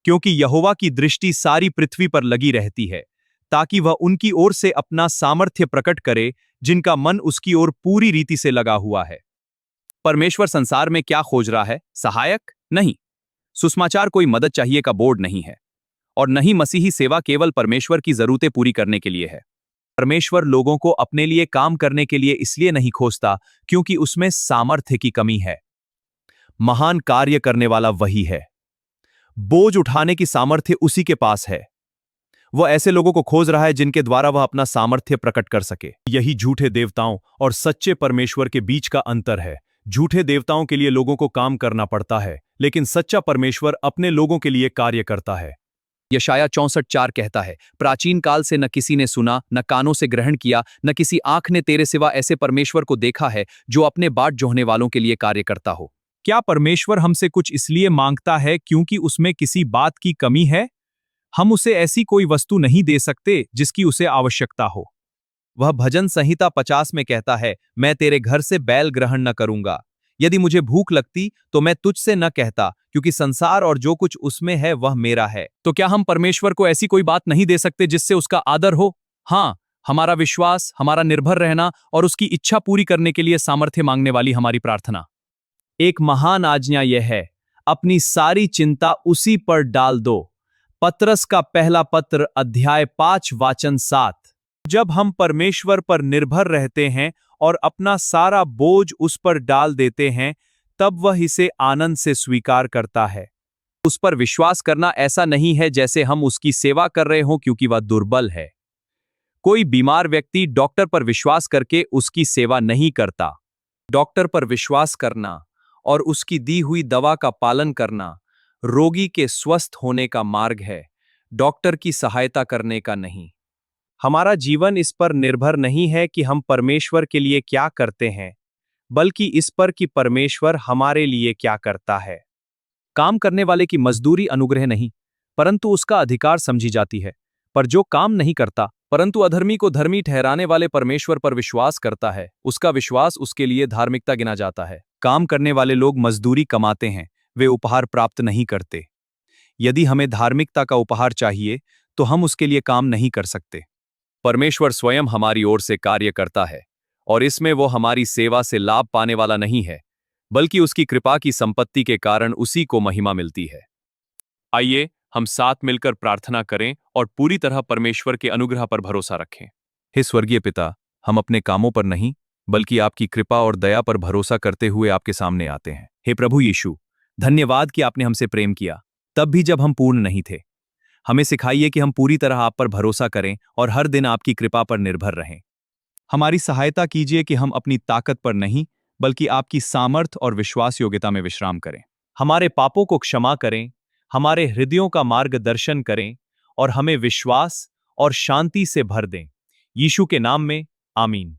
क्योंकि यहोवा की दृष्टि सारी पृथ्वी पर लगी रहती है, ताकि वह उनकी ओर से अपना सामर्थ्य प्रकट करे जिनका मन उसकी ओर पूरी रीति से लगा हुआ है। परमेश्वर संसार में क्या खोज रहा है? सहायक नहीं। सुसमाचार कोई मदद चाहिए का बोर्ड नहीं है। और न ही मसीही सेवा केवल परमेश्वर की जरूरतें पूरी करने के लिए है। परमेश्वर लोगों को अपने लिए काम करने के लिए इसलिए नहीं खोजता क्योंकि उसमें सामर्थ्य की कमी है। महान कार्य करने वाला वही है। बोझ उठाने की सामर्थ्य उसी के पास है। वह ऐसे लोगों को खोज रहा है जिनके द्वारा वह अपना सामर्थ्य प्रकट कर सके। यही झूठे देवताओं और सच्चे परमेश्वर के बीच का अंतर है। झूठे देवताओं के लिए लोगों को काम करना पड़ता है, लेकिन सच्चा परमेश्वर अपने लोगों के लिए कार्य करता है। यशाया 64:4 कहता है, प्राचीन काल से न किसी ने सुना, न कानों से ग्रहण किया, न किसी आंख ने तेरे सिवा ऐसे परमेश्वर को देखा है जो अपने बाट जोहने वालों के लिए कार्य करता हो। क्या परमेश्वर हमसे कुछ इसलिए मांगता है क्योंकि उसमें किसी बात की कमी है? हम उसे ऐसी कोई वस्तु नहीं दे सकते जिसकी उसे आवश्यकता हो। वह भजन संहिता 50 में कहता है, मैं तेरे घर से बैल ग्रहण न करूंगा। यदि मुझे भूख लगती तो मैं तुझसे न कहता, क्योंकि संसार और जो कुछ उसमें है वह मेरा है। तो क्या हम परमेश्वर को ऐसी कोई बात नहीं दे सकते जिससे उसका आदर हो? हाँ, हमारा विश्वास, हमारा निर्भर रहना और उसकी इच्छा पूरी करने के लिए सामर्थ्य मांगने वाली हमारी प्रार्थना। एक महान आज्ञा यह है, अपनी सारी चिंता उसी पर डाल दो। पतरस का पहला पत्र अध्याय 5 वाचन 7। जब हम परमेश्वर पर निर्भर रहते हैं और अपना सारा बोझ उस पर डाल देते हैं, तब वह इसे आनंद से स्वीकार करता है। उस पर विश्वास करना ऐसा नहीं है जैसे हम उसकी सेवा कर रहे हों क्योंकि वह दुर्बल है। कोई बीमार व्यक्ति डॉक्टर पर विश्वास करके उसकी सेवा नहीं करता। डॉक्टर पर विश्वास करना और उसकी दी हुई दवा का पालन करना रोगी के स्वस्थ होने का मार्ग है, डॉक्टर की सहायता करने का नहीं। हमारा जीवन इस पर निर्भर नहीं है कि हम परमेश्वर के लिए क्या करते हैं, बल्कि इस पर कि परमेश्वर हमारे लिए क्या करता है। काम करने वाले की मजदूरी अनुग्रह नहीं, परंतु उसका अधिकार समझी जाती है। पर जो काम नहीं करता, परंतु अधर्मी को धर्मी ठहराने वाले परमेश्वर पर विश्वास करता है, उसका विश्वास उसके लिए धार्मिकता गिना जाता है। काम करने वाले लोग मजदूरी कमाते हैं, वे उपहार प्राप्त नहीं करते। यदि हमें धार्मिकता का उपहार चाहिए, तो हम उसके लिए काम नहीं कर सकते। परमेश्वर स्वयं हमारी ओर से कार्य करता है, और इसमें वो हमारी सेवा से लाभ पाने वाला नहीं है, बल्कि उसकी कृपा की संपत्ति के कारण उसी को महिमा मिलती है। आइए हम साथ मिलकर प्रार्थना करें और पूरी तरह परमेश्वर के अनुग्रह पर भरोसा रखें। हे स्वर्गीय पिता, हम अपने कामों पर नहीं, बल्कि आपकी कृपा और दया पर भरोसा करते हुए आपके सामने आते हैं। हे प्रभु यीशु, धन्यवाद कि आपने हमसे प्रेम किया, तब भी जब हम पूर्ण नहीं थे। हमें सिखाइए कि हम पूरी तरह आप पर भरोसा करें और हर दिन आपकी कृपा पर निर्भर रहें। हमारी सहायता कीजिए कि हम अपनी ताकत पर नहीं, बल्कि आपकी सामर्थ और विश्वास योग्यता में विश्राम करें। हमारे पापों को क्षमा करें, हमारे हृदयों का मार्गदर्शन करें और हमें विश्वास और शांति से भर दें। यीशु के नाम में, आमीन।